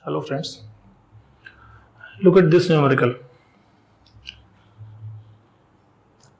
Hello friends, look at this numerical.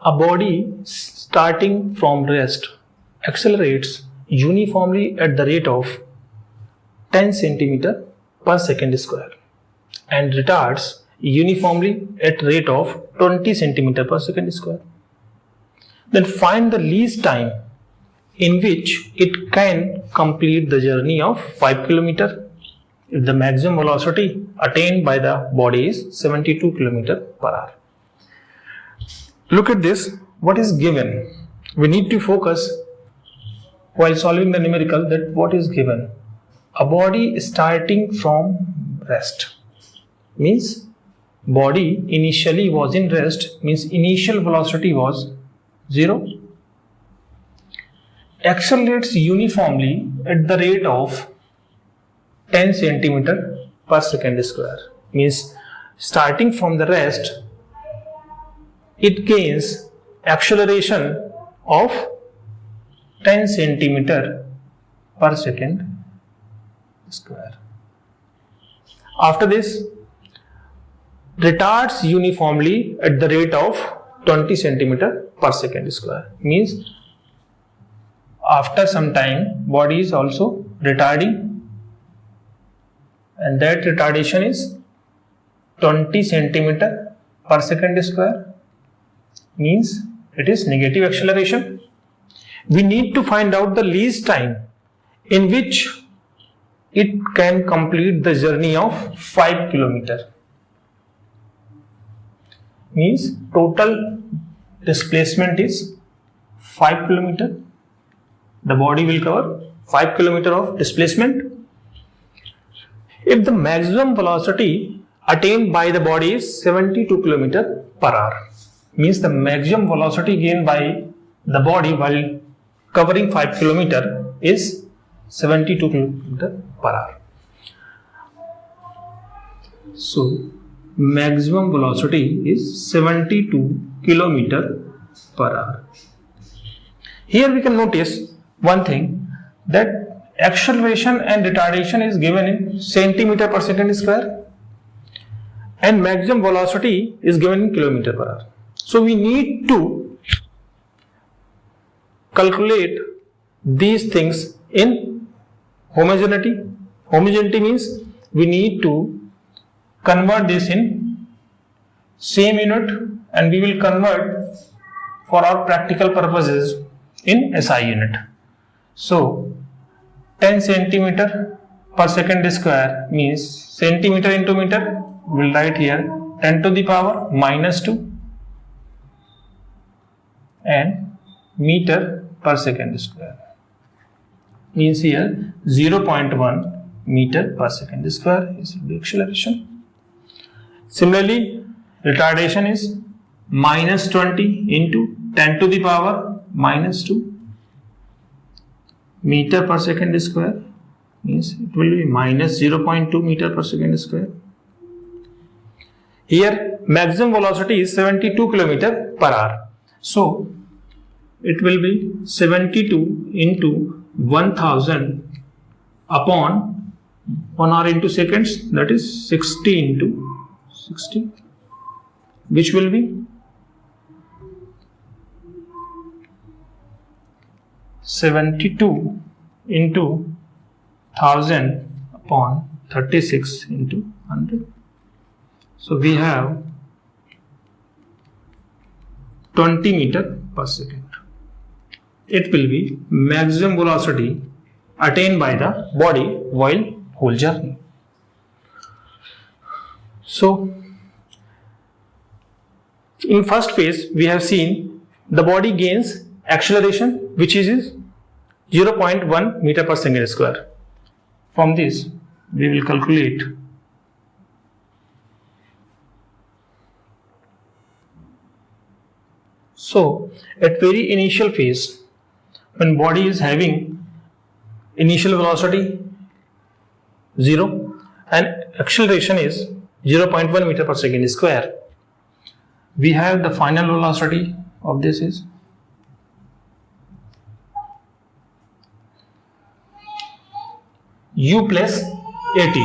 A body starting from rest accelerates uniformly at the rate of 10 cm per second square and retards uniformly at rate of 20 cm per second square. Then find the least time in which it can complete the journey of 5 km if the maximum velocity attained by the body is 72 km per hour. Look at this, what is given. We need to focus while solving the numerical that what is given. A body starting from rest means body initially was in rest, means initial velocity was 0. Accelerates uniformly at the rate of 10 cm per second square, means starting from the rest it gains acceleration of 10 cm per second square. After this, retards uniformly at the rate of 20 cm per second square, means after some time body is also retarding, and that retardation is 20 cm per second square, means it is negative acceleration. We need to find out the least time in which it can complete the journey of 5 km. Means total displacement is 5 km. The body will cover 5 km of displacement. If the maximum velocity attained by the body is 72 km per hour, means the maximum velocity gained by the body while covering 5 km is 72 km per hour. So maximum velocity is 72 km per hour. Here we can notice one thing, that acceleration and retardation is given in centimeter per second square and maximum velocity is given in kilometer per hour. So we need to calculate these things in homogeneity. Homogeneity means we need to convert this in same unit, and we will convert for our practical purposes in SI unit. So 10 centimeter per second square means centimeter into meter. We will write here 10 to the power minus 2 and meter per second square, means here 0.1 meter per second square is the acceleration. Similarly, retardation is minus 20 into 10 to the power minus 2 meter per second square, means it will be minus 0.2 meter per second square. Here maximum velocity is 72 km per hour. So it will be 72 into 1000 upon 1 hour into seconds, that is 60 into 60, which will be 72 into 1000 upon 36 into 100. So we have 20 meter per second. It will be maximum velocity attained by the body while whole journey. So in first phase we have seen the body gains acceleration which is 0.1 meter per second square. From this we will calculate so at very initial phase, when body is having initial velocity 0 and acceleration is 0.1 meter per second square, we have the final velocity of this is u plus at.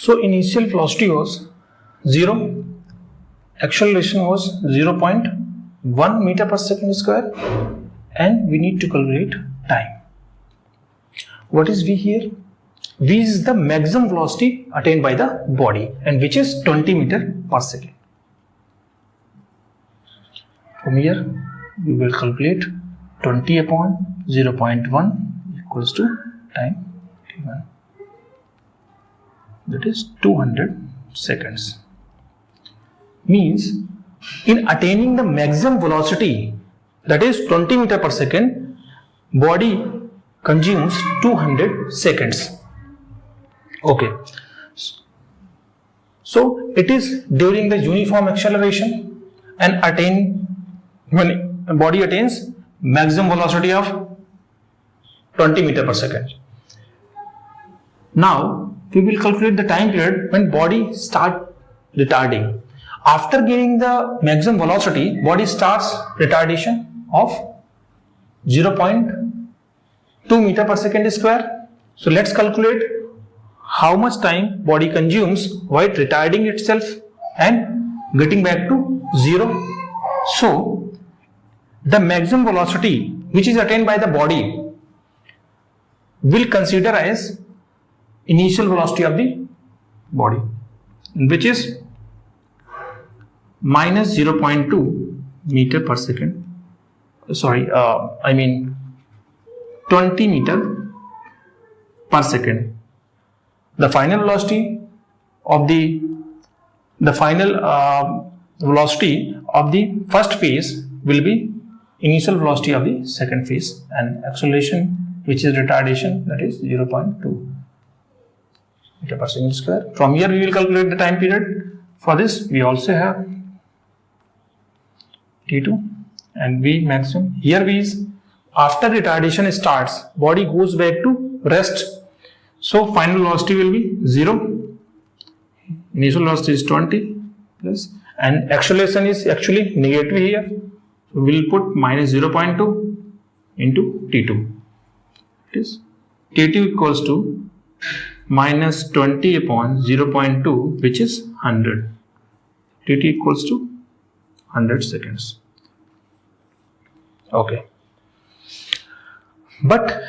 So initial velocity was 0, acceleration was 0.1 meter per second square, and we need to calculate time. What is V here? V is the maximum velocity attained by the body, and which is 20 meter per second. From here we will calculate 20 upon 0.1 equals to time t1, that is 200 seconds. Means in attaining the maximum velocity, that is 20 meter per second, body consumes 200 seconds. Okay, so it is during the uniform acceleration and when a body attains maximum velocity of 20 meter per second. Now we will calculate the time period when body start retarding. After gaining the maximum velocity, body starts retardation of 0.2 meter per second square. So let's calculate how much time body consumes while retarding itself and getting back to 0. So the maximum velocity which is attained by the body will consider as initial velocity of the body, which is minus 0.2 meter per second. Sorry, 20 meter per second. The final velocity of the velocity of the first phase will be initial velocity of the second phase, and acceleration, which is retardation, that is 0.2 meter per second square. From here we will calculate the time period. For this we also have T2 and V maximum. Here V is after retardation starts, body goes back to rest. So final velocity will be 0. Initial velocity is 20 plus, and acceleration is actually negative here. So we will put minus 0.2 into T2. It is T2 equals to minus 20 upon 0.2, which is 100. T2 equals to 100 seconds. Okay. But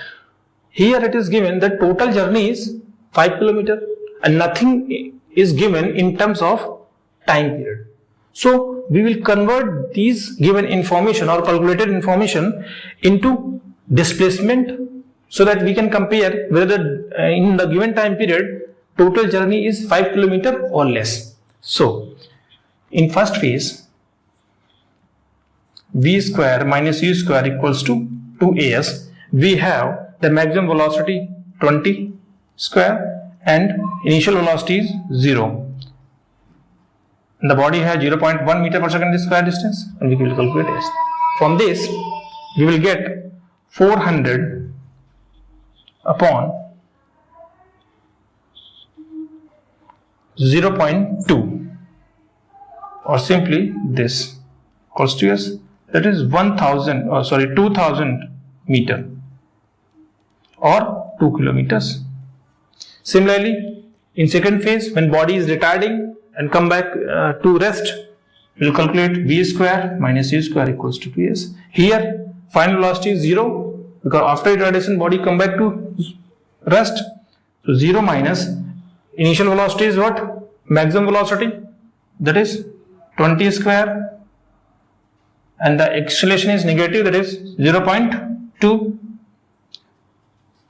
here it is given that total journey is 5 km and nothing is given in terms of time period. So we will convert these given information or calculated information into displacement so that we can compare whether in the given time period total journey is 5 km or less. So in first phase, v square minus u square equals to 2as. We have the maximum velocity 20 square and initial velocity is 0. The body has 0.1 meter per second square distance, and we will calculate s. From this we will get 400 upon 0.2, or simply this equals to s, that is 2000 meter or 2 kilometers. Similarly, in second phase, when body is retarding and come back to rest, we will calculate v square minus u square equals to 2s. Here final velocity is 0 because after retardation body come back to rest. So 0 minus initial velocity is what? Maximum velocity, that is 20 square, and the acceleration is negative, that is 0.2.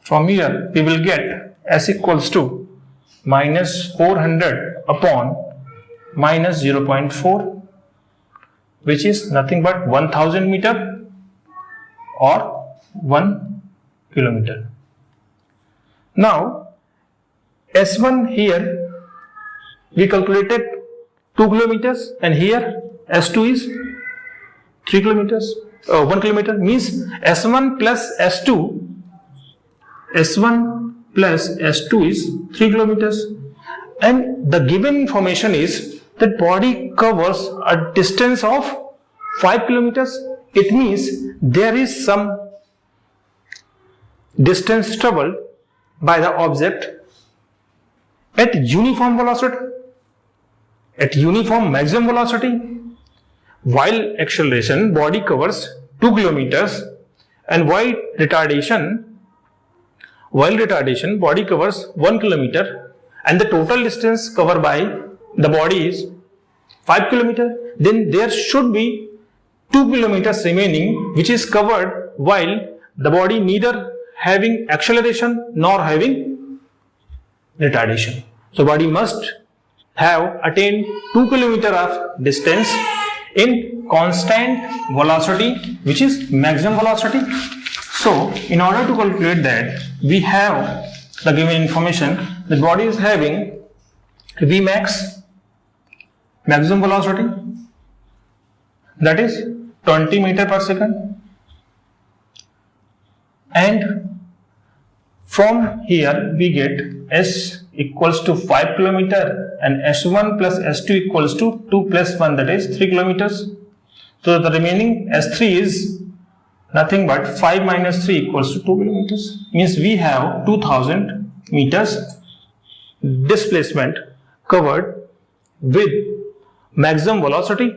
From here we will get s equals to minus 400 upon minus 0.4, which is nothing but 1000 meter or 1 kilometer. Now S1 here we calculated 2 kilometers, and here S2 is 3 kilometers, 1 kilometer, means S1 plus S2 is 3 kilometers, and the given information is that body covers a distance of 5 kilometers. It means there is some distance traveled by the object at uniform velocity, at uniform maximum velocity, while acceleration body covers 2 kilometers, and while retardation body covers 1 kilometer, and the total distance covered by the body is 5 kilometers, then there should be 2 kilometers remaining, which is covered while the body neither having acceleration nor having retardation. So body must have attained 2 kilometers of distance in constant velocity, which is maximum velocity. So in order to calculate that, we have the given information. The body is having Vmax, maximum velocity, that is 20 meter per second, and from here we get S equals to 5 kilometer and S1 plus S2 equals to 2 plus 1, that is 3 kilometers. So the remaining S3 is nothing but 5 minus 3 equals to 2 kilometers. Means we have 2000 meters displacement covered with maximum velocity,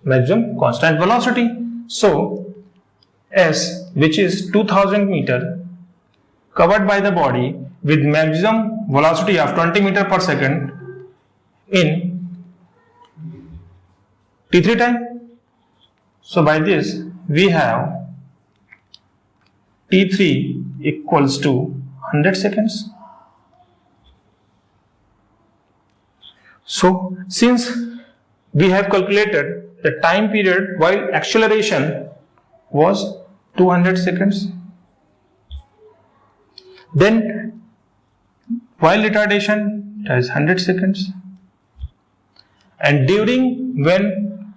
maximum constant velocity. So S, which is 2000 meter covered by the body with maximum velocity of 20 meter per second in t3 time. So by this we have t3 equals to 100 seconds. So since we have calculated the time period while acceleration was 200 seconds, then while retardation is 100 seconds, and during when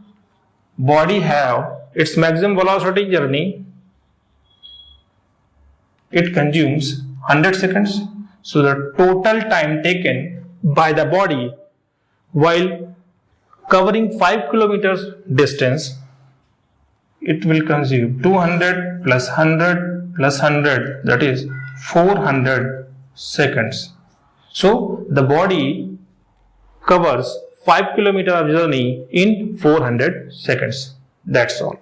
body have its maximum velocity journey, it consumes 100 seconds. So the total time taken by the body while covering 5 kilometers distance, it will consume 200 plus 100 plus 100, that is 400 seconds. So the body covers 5 kilometers of journey in 400 seconds. That's all.